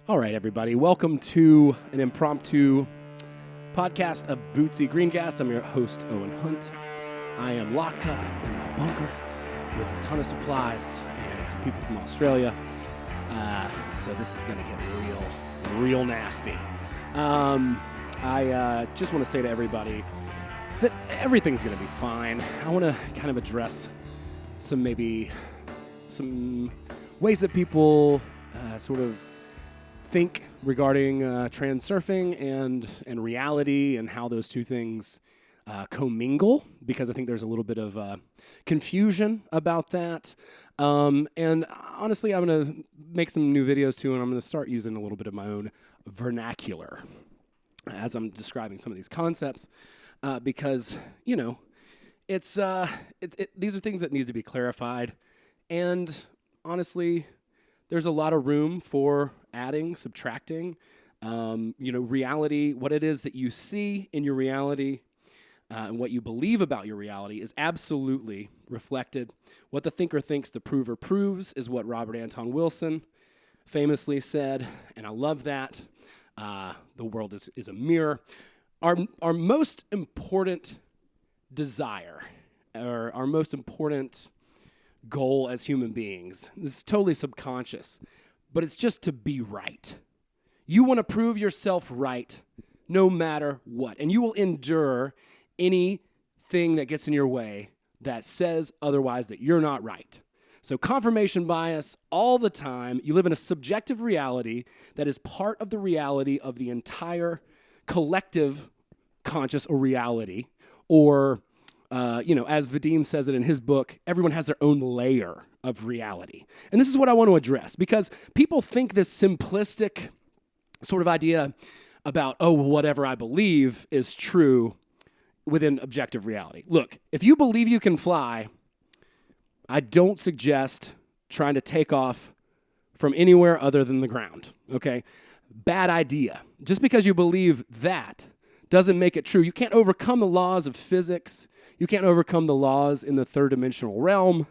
All right, everybody. Welcome to an impromptu podcast of Bootsy, Greencast. I'm your host, Owen Hunt. I am locked up in my bunker with a ton of supplies and some people from Australia. So this is going to get real nasty. I just want to say to everybody that everything's going to be fine. I want to kind of address some ways that people sort of think regarding transurfing and reality and how those two things commingle, because I think there's a little bit of confusion about that. And honestly, I'm going to make some new videos too, and I'm going to start using a little bit of my own vernacular as I'm describing some of these concepts, because, you know, these are things that need to be clarified. And honestly, there's a lot of room for adding, subtracting, reality, what it is that you see in your reality, and what you believe about your reality is absolutely reflected. What the thinker thinks, the prover proves, is what Robert Anton Wilson famously said, and I love that. The world is a mirror. Our most important desire, or our most important goal as human beings, this is totally subconscious, but it's just to be right. You want to prove yourself right no matter what, and you will endure anything that gets in your way that says otherwise, that you're not right. So confirmation bias all the time. You live in a subjective reality that is part of the reality of the entire collective conscious or reality, or as Vadim says it in his book, everyone has their own layer of reality. And this is what I want to address, because people think this simplistic sort of idea about, whatever I believe is true within objective reality. Look, if you believe you can fly, I don't suggest trying to take off from anywhere other than the ground, okay? Bad idea. Just because you believe that doesn't make it true. You can't overcome the laws of physics. You can't overcome the laws in the third dimensional realm.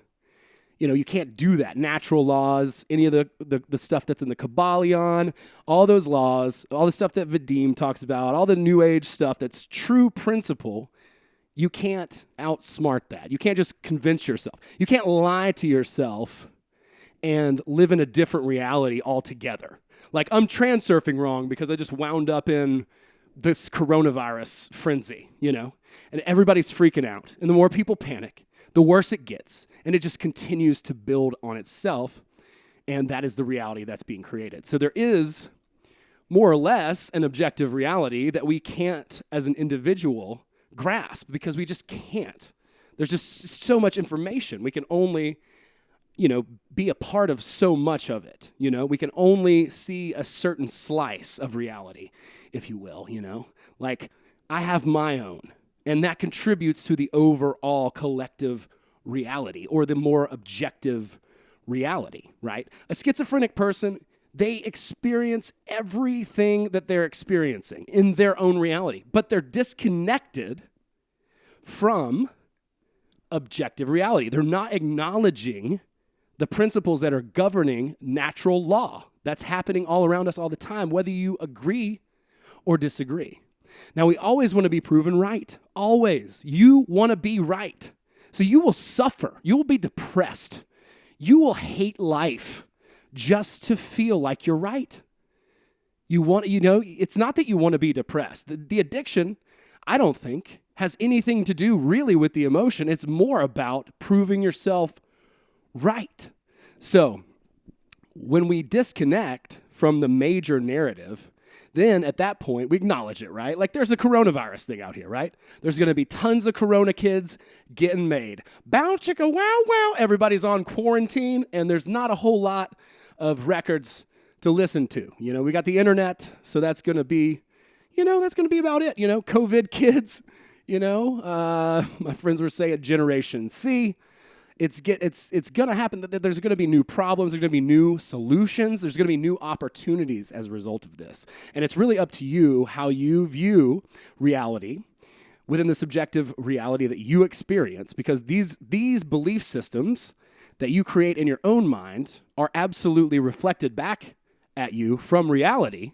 You can't do that. Natural laws, any of the stuff that's in the Kabbalion, all those laws, all the stuff that Vadim talks about, all the New Age stuff that's true principle, you can't outsmart that. You can't just convince yourself. You can't lie to yourself and live in a different reality altogether. Like, I'm transurfing wrong because I just wound up in this coronavirus frenzy, and everybody's freaking out. And the more people panic, the worse it gets. And it just continues to build on itself. And that is the reality that's being created. So there is more or less an objective reality that we can't, as an individual, grasp, because we just can't. There's just so much information. We can only, be a part of so much of it. We can only see a certain slice of reality, if you will, Like, I have my own, and that contributes to the overall collective reality, or the more objective reality, right? A schizophrenic person, they experience everything that they're experiencing in their own reality, but they're disconnected from objective reality. They're not acknowledging the principles that are governing natural law that's happening all around us all the time, whether you agree or disagree. Now, we always want to be proven right. Always. You want to be right. So you will suffer. You will be depressed. You will hate life just to feel like you're right. It's not that you want to be depressed. The addiction, I don't think, has anything to do really with the emotion. It's more about proving yourself right. So when we disconnect from the major narrative, then at that point, we acknowledge it, right? Like, there's a coronavirus thing out here, right? There's going to be tons of corona kids getting made. Bow chicka wow wow. Everybody's on quarantine, and there's not a whole lot of records to listen to. We got the internet, so that's going to be, about it. Co-Vid kids, my friends were saying Generation C. It's going to happen. There's going to be new problems. There's going to be new solutions. There's going to be new opportunities as a result of this. And it's really up to you how you view reality within the subjective reality that you experience, because these belief systems that you create in your own mind are absolutely reflected back at you from reality.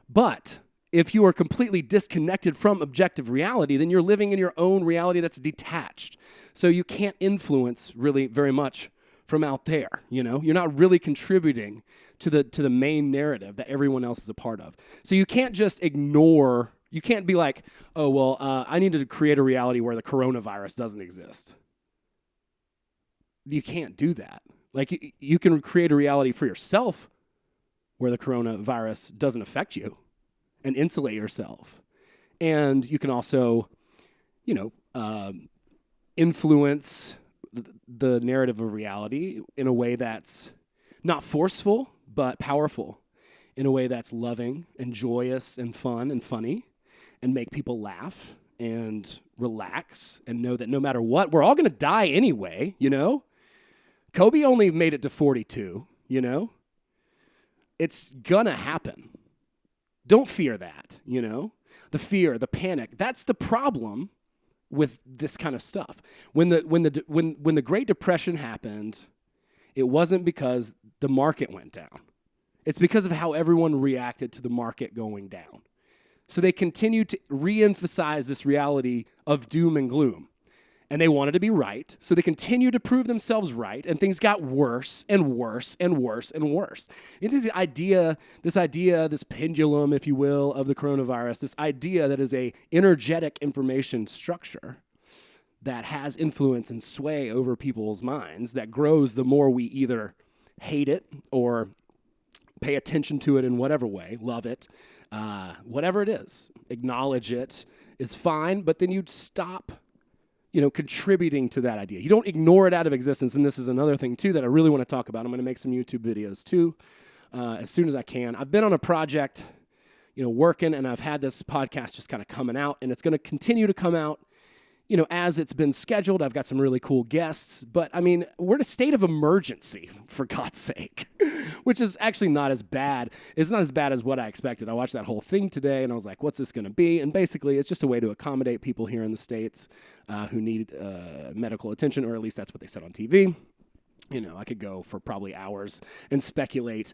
But if you are completely disconnected from objective reality, then you're living in your own reality that's detached. So you can't influence really very much from out there, you know? You're not really contributing to the main narrative that everyone else is a part of. So you can't just ignore, you can't be like, oh, well, I need to create a reality where the coronavirus doesn't exist. You can't do that. Like, you can create a reality for yourself where the coronavirus doesn't affect you and insulate yourself. And you can also, influence the narrative of reality in a way that's not forceful, but powerful, in a way that's loving and joyous and fun and funny, and make people laugh and relax and know that no matter what, we're all going to die anyway, you know? Kobe only made it to 42, you know? It's going to happen. Don't fear that, you know? The fear, the panic, that's the problem with this kind of stuff. When the Great Depression happened, it wasn't because the market went down. It's because of how everyone reacted to the market going down. So they continued to re-emphasize this reality of doom and gloom. And they wanted to be right, so they continued to prove themselves right, and things got worse and worse and worse and worse. It is this idea, this pendulum, if you will, of the coronavirus, this idea that is a energetic information structure that has influence and sway over people's minds, that grows the more we either hate it or pay attention to it in whatever way, love it, whatever it is, acknowledge it is fine, but then you'd stop contributing to that idea. You don't ignore it out of existence, and this is another thing, too, that I really want to talk about. I'm going to make some YouTube videos, too, as soon as I can. I've been on a project, working, and I've had this podcast just kind of coming out, and it's going to continue to come out, as it's been scheduled. I've got some really cool guests, but, we're in a state of emergency, for God's sake, which is actually not as bad. It's not as bad as what I expected. I watched that whole thing today, and I was like, what's this going to be? And basically, it's just a way to accommodate people here in the States who need medical attention, or at least that's what they said on TV. I could go for probably hours and speculate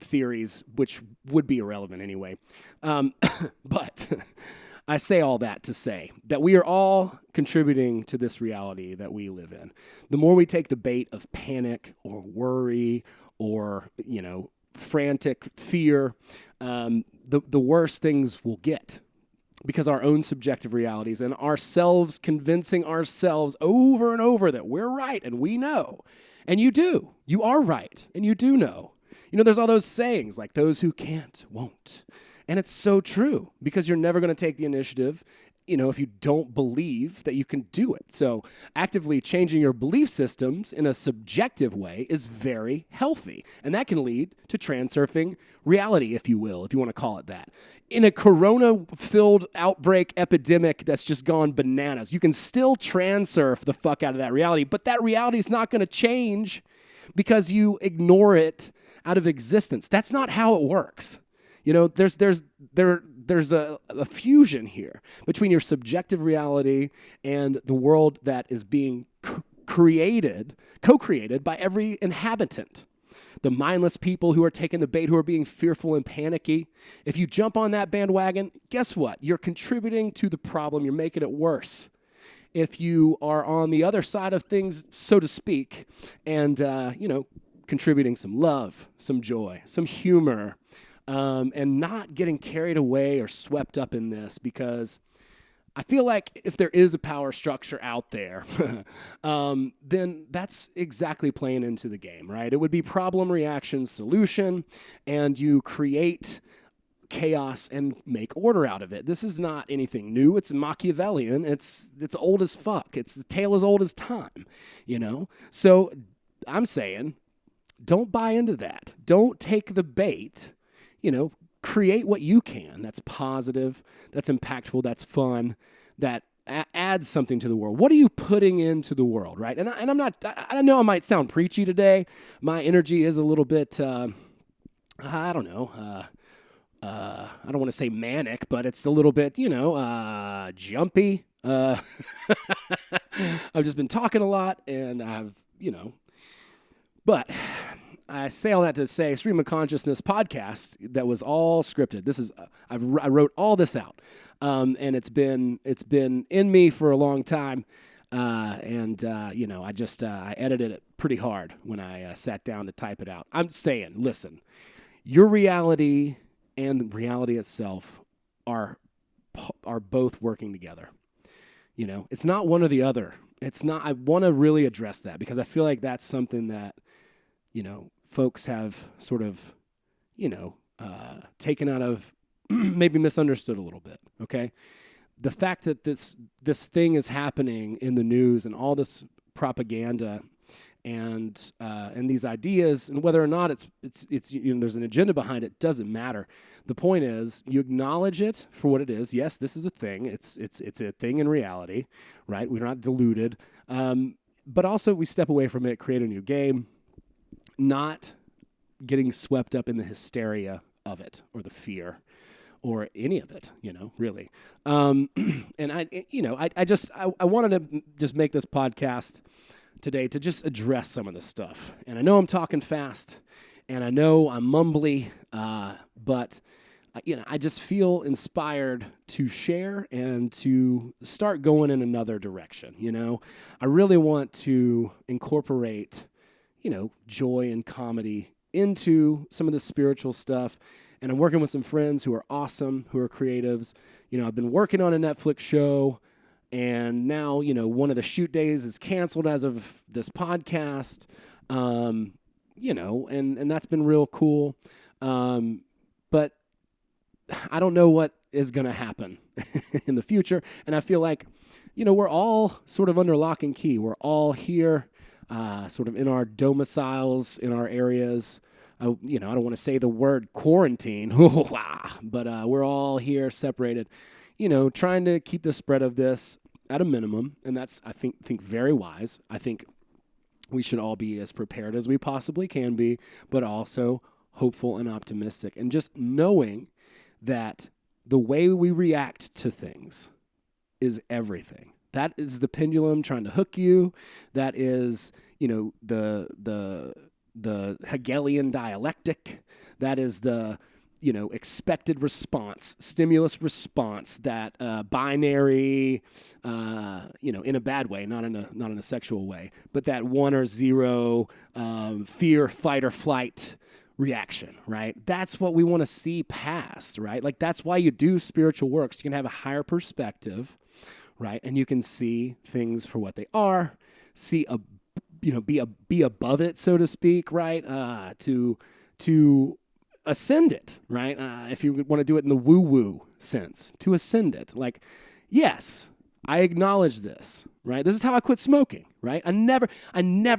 theories, which would be irrelevant anyway. But I say all that to say that we are all contributing to this reality that we live in. The more we take the bait of panic or worry or, frantic fear, the worse things will get. Because our own subjective realities and ourselves convincing ourselves over and over that we're right and we know. And you do. You are right. And you do know. There's all those sayings like those who can't, won't. And it's so true because you're never going to take the initiative, if you don't believe that you can do it. So actively changing your belief systems in a subjective way is very healthy. And that can lead to transurfing reality, if you will, if you want to call it that. In a corona-filled outbreak epidemic that's just gone bananas, you can still transurf the fuck out of that reality, but that reality is not going to change because you ignore it out of existence. That's not how it works. There's a fusion here between your subjective reality and the world that is being co-created by every inhabitant. The mindless people who are taking the bait, who are being fearful and panicky. If you jump on that bandwagon, guess what? You're contributing to the problem. You're making it worse. If you are on the other side of things, so to speak, and, contributing some love, some joy, some humor, and not getting carried away or swept up in this, because I feel like if there is a power structure out there, then that's exactly playing into the game, right? It would be problem, reaction, solution, and you create chaos and make order out of it. This is not anything new. It's Machiavellian. It's old as fuck. It's a tale as old as time, So I'm saying, don't buy into that. Don't take the bait. Create what you can that's positive, that's impactful, that's fun, that adds something to the world. What are you putting into the world, right? And I'm not, I know I might sound preachy today. My energy is a little bit, I don't know, I don't want to say manic, but it's a little bit, jumpy. I've just been talking a lot, and but I say all that to say, Stream of Consciousness podcast that was all scripted. This is I wrote all this out, and it's been in me for a long time, and I edited it pretty hard when I sat down to type it out. I'm saying, listen, your reality and reality itself are both working together. It's not one or the other. It's not. I want to really address that because I feel like that's something that folks have sort of taken out of maybe misunderstood a little bit. Okay, the fact that this thing is happening in the news and all this propaganda and these ideas, and whether or not it's there's an agenda behind it, doesn't matter. The point is you acknowledge it for what it is. Yes, this is a thing. It's a thing in reality, right? We're not deluded, but also we step away from it, create a new game, not getting swept up in the hysteria of it or the fear or any of it, really. And I wanted to just make this podcast today to just address some of this stuff. And I know I'm talking fast, and I know I'm mumbly, but I just feel inspired to share and to start going in another direction. I really want to incorporate, joy and comedy into some of the spiritual stuff. And I'm working with some friends who are awesome, who are creatives. I've been working on a Netflix show. And now, one of the shoot days is canceled as of this podcast, and that's been real cool. But I don't know what is going to happen in the future. And I feel like, we're all sort of under lock and key. We're all here, sort of in our domiciles, in our areas. I don't want to say the word quarantine, but we're all here separated. Trying to keep the spread of this at a minimum, and that's, I think very wise. I think we should all be as prepared as we possibly can be, but also hopeful and optimistic, and just knowing that the way we react to things is everything. That is the pendulum trying to hook you. That is, the Hegelian dialectic. That is the expected response, stimulus response, that binary, in a bad way, not in a sexual way, but that 1 or 0 fear, fight, or flight reaction, right? That's what we want to see past, right? Like, that's why you do spiritual work, so you can have a higher perspective, right? And you can see things for what they are, be above it, so to speak, right? To ascend it, right? If you want to do it in the woo-woo sense, to ascend it. Like, yes, I acknowledge this, right? This is how I quit smoking, right? I never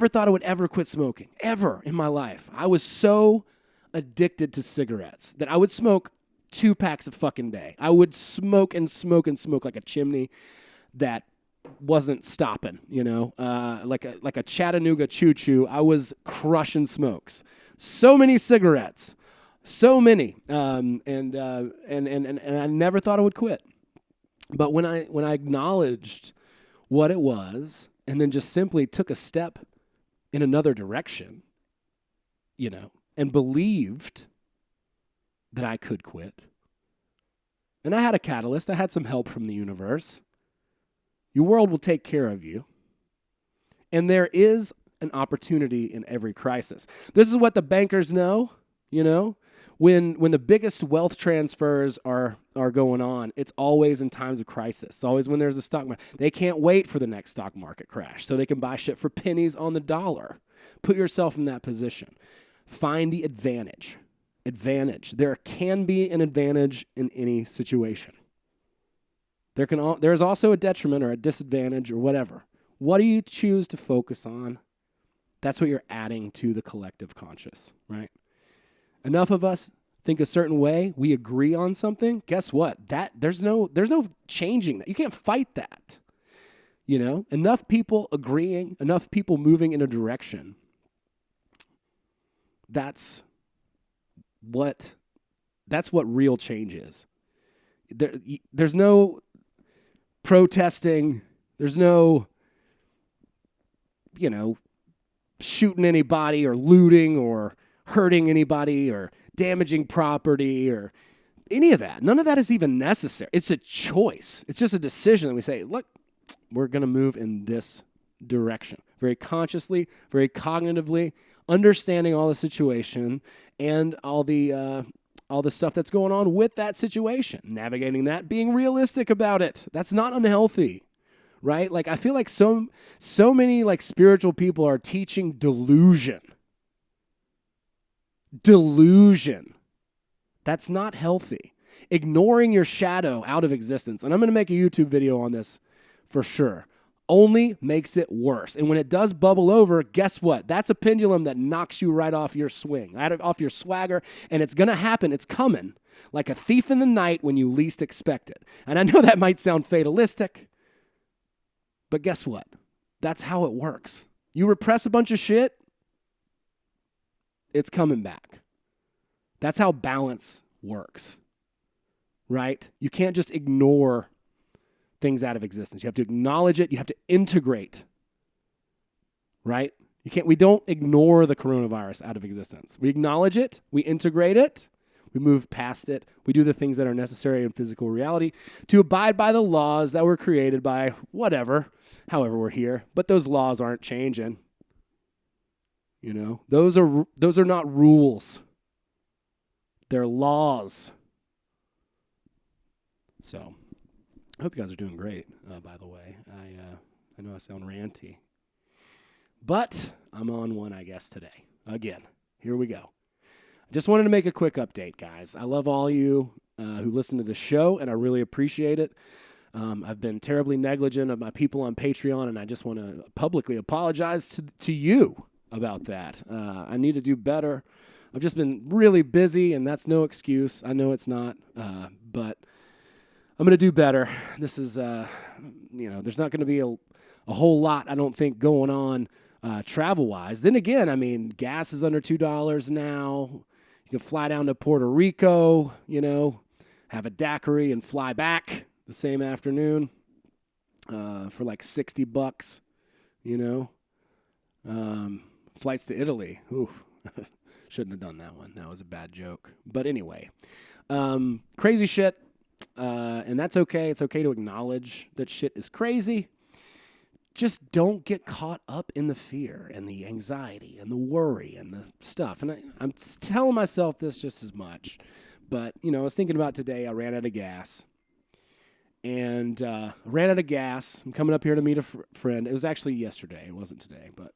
thought I would ever quit smoking, ever in my life. I was so addicted to cigarettes that I would smoke 2 packs a fucking day. I would smoke and smoke and smoke like a chimney that wasn't stopping, like a Chattanooga choo-choo. I was crushing smokes. So many cigarettes. So many, and I never thought I would quit. But when I acknowledged what it was, and then just simply took a step in another direction, and believed that I could quit, and I had a catalyst, I had some help from the universe. Your world will take care of you, and there is an opportunity in every crisis. This is what the bankers know, When the biggest wealth transfers are going on, it's always in times of crisis. It's always when there's a stock market. They can't wait for the next stock market crash so they can buy shit for pennies on the dollar. Put yourself in that position. Find the advantage. There can be an advantage in any situation. There's also a detriment or a disadvantage or whatever. What do you choose to focus on? That's what you're adding to the collective conscious, right? Enough of us think a certain way, we agree on something, guess what? There's no changing that. You can't fight that. Enough people agreeing, enough people moving in a direction. That's what real change is. There's no protesting, there's no shooting anybody or looting or hurting anybody or damaging property or any of that. None of that is even necessary. It's a choice. It's just a decision that we say, look, we're going to move in this direction. Very consciously, very cognitively, understanding all the situation and all the stuff that's going on with that situation, navigating that, being realistic about it. That's not unhealthy, right? Like I feel like so many like spiritual people are teaching delusion. Delusion. That's not healthy. Ignoring your shadow out of existence. And I'm going to make a YouTube video on this for sure. Only makes it worse. And when it does bubble over, guess what? That's a pendulum that knocks you right off your swing, off your swagger, and it's going to happen. It's coming like a thief in the night when you least expect it. And I know that might sound fatalistic, but guess what? That's how it works. You repress a bunch of shit, it's coming back. That's how balance works, right? You can't just ignore things out of existence. You have to acknowledge it. You have to integrate, right? We don't ignore the coronavirus out of existence. We acknowledge it. We integrate it. We move past it. We do the things that are necessary in physical reality to abide by the laws that were created by however we're here. But those laws aren't changing. You know, those are not rules. They're laws. So I hope you guys are doing great, by the way. I know I sound ranty. But I'm on one, I guess, today. Again, here we go. I just wanted to make a quick update, guys. I love all you who listen to the show, and I really appreciate it. I've been terribly negligent of my people on Patreon, and I just want to publicly apologize to you about that. I need to do better. I've just been really busy, and that's no excuse. I know it's not, but I'm going to do better. This is, there's not going to be a whole lot, I don't think, going on travel-wise. Then again, I mean, gas is under $2 now. You can fly down to Puerto Rico, have a daiquiri and fly back the same afternoon for like $60, Flights to Italy. Oof. Shouldn't have done that one. That was a bad joke. But anyway, crazy shit. And that's okay. It's okay to acknowledge that shit is crazy. Just don't get caught up in the fear and the anxiety and the worry and the stuff. And I'm telling myself this just as much. But, I was thinking about today, I ran out of gas. And ran out of gas. I'm coming up here to meet a friend. It was actually yesterday. It wasn't today. But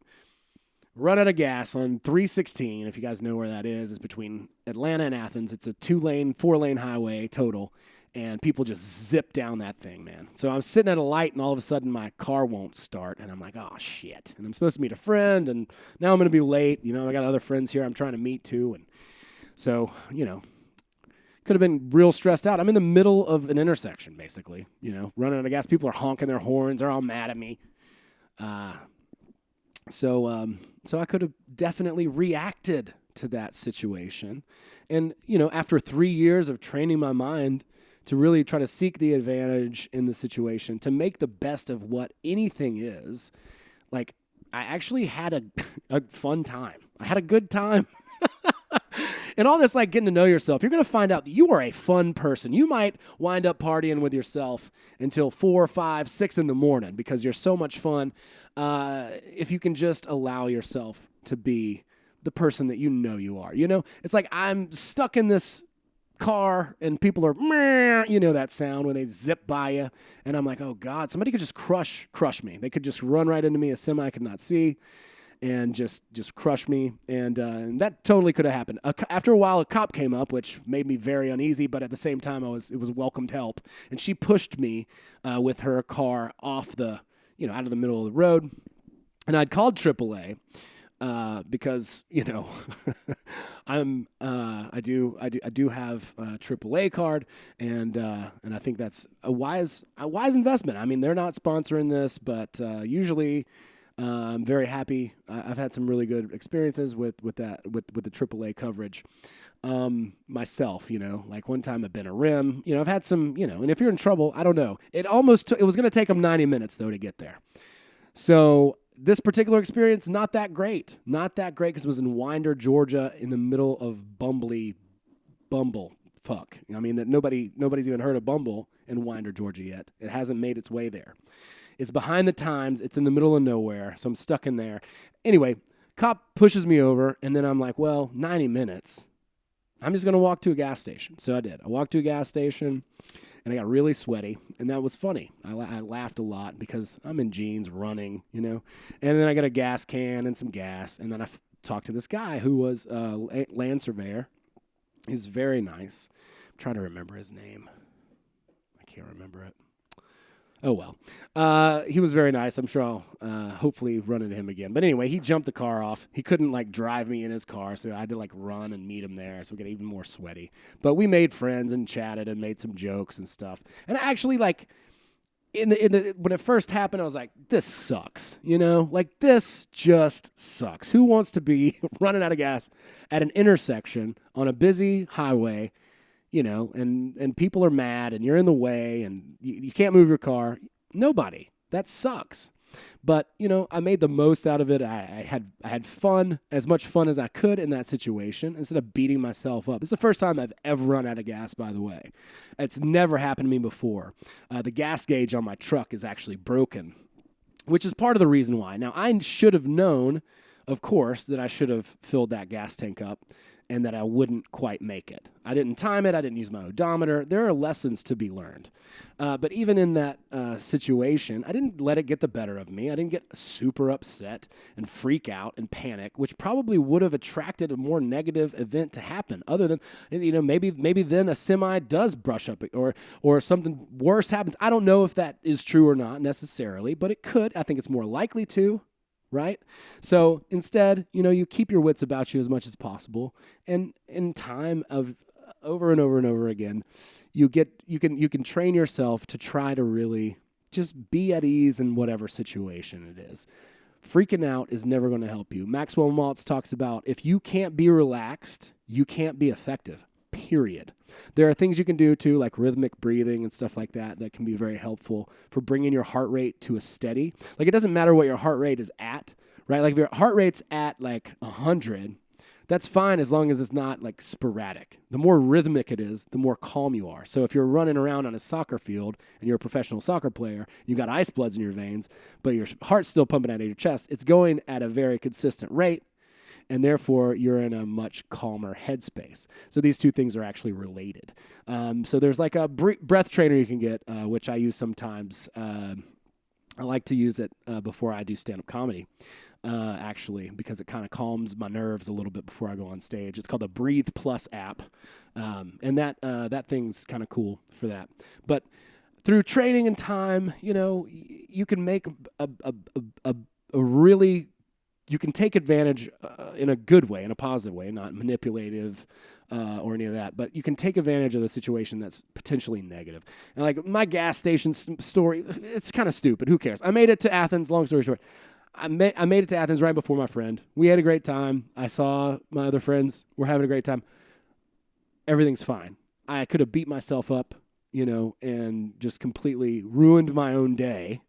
run out of gas on 316. If you guys know where that is, it's between Atlanta and Athens. It's a 4-lane highway total. And people just zip down that thing, man. So I'm sitting at a light, and all of a sudden my car won't start. And I'm like, oh, shit. And I'm supposed to meet a friend, and now I'm going to be late. I got other friends here I'm trying to meet, too. And so, could have been real stressed out. I'm in the middle of an intersection, basically, running out of gas. People are honking their horns. They're all mad at me. So I could have definitely reacted to that situation. And, after 3 years of training my mind to really try to seek the advantage in the situation, to make the best of what anything is, like, I actually had a fun time. I had a good time. And all this, like, getting to know yourself, you're going to find out that you are a fun person. You might wind up partying with yourself until 4, 5, 6 in the morning because you're so much fun. If you can just allow yourself to be the person that you are. It's like I'm stuck in this car and people are, that sound when they zip by you. And I'm like, oh, God, somebody could just crush me. They could just run right into me, a semi I could not see, and just crush me. And that totally could have happened. After a while, a cop came up, which made me very uneasy, but at the same time, it was welcomed help. And she pushed me with her car off out of the middle of the road. And I'd called AAA. Because I do have a AAA card, and I think that's a wise investment. I mean, they're not sponsoring this, but usually I'm very happy. I've had some really good experiences with the AAA coverage myself. Like one time I've been a rim. I've had some. And if you're in trouble, I don't know. It was going to take them 90 minutes though to get there. So this particular experience, not that great. Not that great because it was in Winder, Georgia, in the middle of Bumble fuck. I mean, that nobody's even heard of Bumble in Winder, Georgia yet. It hasn't made its way there. It's behind the times. It's in the middle of nowhere, so I'm stuck in there. Anyway, cop pushes me over, and then I'm like, well, 90 minutes. I'm just going to walk to a gas station. So I did. I walked to a gas station, and I got really sweaty, and that was funny. I laughed a lot because I'm in jeans running, you know. And then I got a gas can and some gas, and then I talked to this guy who was a land surveyor. He's very nice. I'm trying to remember his name. I can't remember it. Oh, well. He was very nice. I'm sure I'll hopefully run into him again. But anyway, he jumped the car off. He couldn't, drive me in his car, so I had to, run and meet him there, so we got even more sweaty. But we made friends and chatted and made some jokes and stuff. And I actually, when it first happened, I was like, this sucks, you know? This just sucks. Who wants to be running out of gas at an intersection on a busy highway, you know, and people are mad and you're in the way and you can't move your car? Nobody. That sucks. But, you know, I made the most out of it. I had fun, as much fun as I could in that situation instead of beating myself up. This is the first time I've ever run out of gas, by the way. It's never happened to me before. The gas gauge on my truck is actually broken, which is part of the reason why. Now, I should have known, of course, that I should have filled that gas tank up and that I wouldn't quite make it. I didn't time it. I didn't use my odometer. There are lessons to be learned. But even in that situation, I didn't let it get the better of me. I didn't get super upset and freak out and panic, which probably would have attracted a more negative event to happen. Other than, you know, maybe then a semi does brush up or something worse happens. I don't know if that is true or not necessarily, but it could. I think it's more likely to. Right? So instead, you know, you keep your wits about you as much as possible. And in time of over and over and over again, you can train yourself to try to really just be at ease in whatever situation it is. Freaking out is never going to help you. Maxwell Maltz talks about if you can't be relaxed, you can't be effective. Period. There are things you can do too, like rhythmic breathing and stuff like that can be very helpful for bringing your heart rate to a steady. It doesn't matter what your heart rate is at, right? If your heart rate's at 100, that's fine as long as it's not sporadic. The more rhythmic it is, the more calm you are. So if you're running around on a soccer field and you're a professional soccer player, you got ice bloods in your veins, but your heart's still pumping out of your chest, it's going at a very consistent rate. And therefore, you're in a much calmer headspace. So these two things are actually related. So there's a breath trainer you can get, which I use sometimes. I like to use it before I do stand-up comedy, actually, because it kind of calms my nerves a little bit before I go on stage. It's called the Breathe Plus app, and that thing's kind of cool for that. But through training and time, you know, you can make a really you can take advantage in a good way, in a positive way, not manipulative or any of that, but you can take advantage of the situation that's potentially negative. And my gas station story, it's kind of stupid. Who cares? I made it to Athens, long story short. I made it to Athens right before my friend. We had a great time. I saw my other friends. We're having a great time. Everything's fine. I could have beat myself up, you know, and just completely ruined my own day.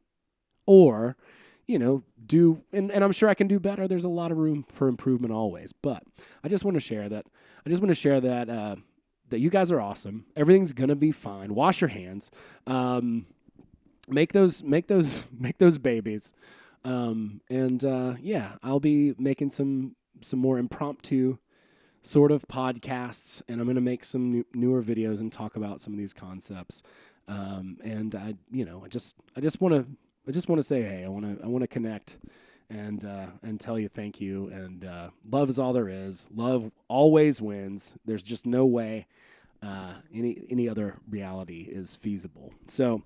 Or, you know, and I'm sure I can do better. There's a lot of room for improvement always. But I just want to share that. That you guys are awesome. Everything's gonna be fine. Wash your hands. Make those babies. I'll be making some more impromptu sort of podcasts, and I'm gonna make some newer videos and talk about some of these concepts. I just want to say, hey, I want to connect and tell you thank you. And love is all there is. Love always wins. There's just no way any other reality is feasible. So,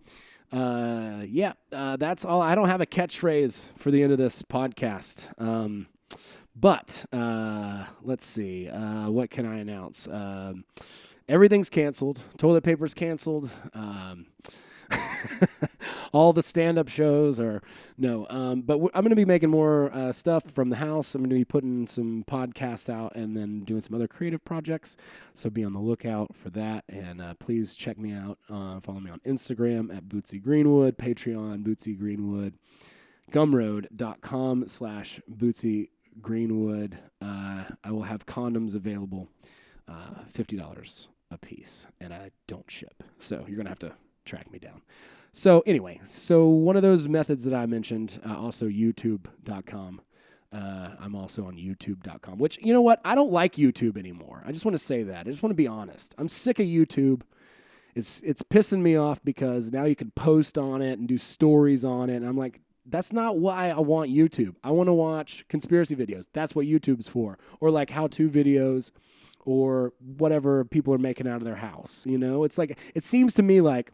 that's all. I don't have a catchphrase for the end of this podcast. But let's see. What can I announce? Everything's canceled. Toilet paper's canceled. All the stand-up shows are no. But I'm going to be making more stuff from the house. I'm going to be putting some podcasts out and then doing some other creative projects. So be on the lookout for that. And please check me out. Follow me on Instagram at Bootsy Greenwood, Patreon, Bootsy Greenwood. Gumroad.com/Bootsy Greenwood. I will have condoms available, $50 a piece, and I don't ship. So you're going to have to track me down. So anyway, one of those methods that I mentioned, also youtube.com. I'm also on youtube.com, which, you know what? I don't like YouTube anymore. I just want to say that. I just want to be honest. I'm sick of YouTube. It's pissing me off because now you can post on it and do stories on it. And I'm like, that's not why I want YouTube. I want to watch conspiracy videos. That's what YouTube's for. Or like how-to videos or whatever people are making out of their house. You know, it's like, it seems to me like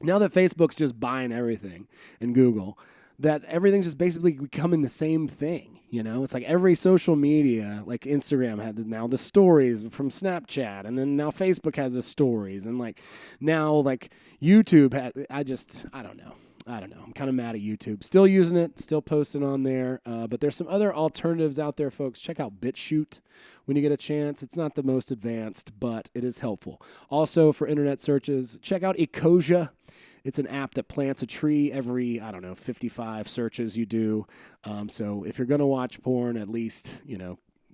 now that Facebook's just buying everything and Google, that everything's just basically becoming the same thing. You know, it's like every social media, like Instagram had now the stories from Snapchat, and then now Facebook has the stories, and like now like YouTube has, I don't know. I'm kind of mad at YouTube. Still using it, still posting on there, but there's some other alternatives out there, folks. Check out BitChute when you get a chance. It's not the most advanced, but it is helpful. Also, for internet searches, check out Ecosia. It's an app that plants a tree every, 55 searches you do. So if you're going to watch porn, at least,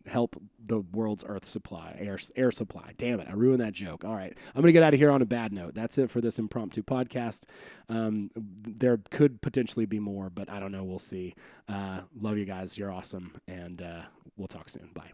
help the world's air supply. Damn it, I ruined that joke. All right, I'm going to get out of here on a bad note. That's it for this impromptu podcast. There could potentially be more, but I don't know. We'll see. Love you guys. You're awesome, and we'll talk soon. Bye.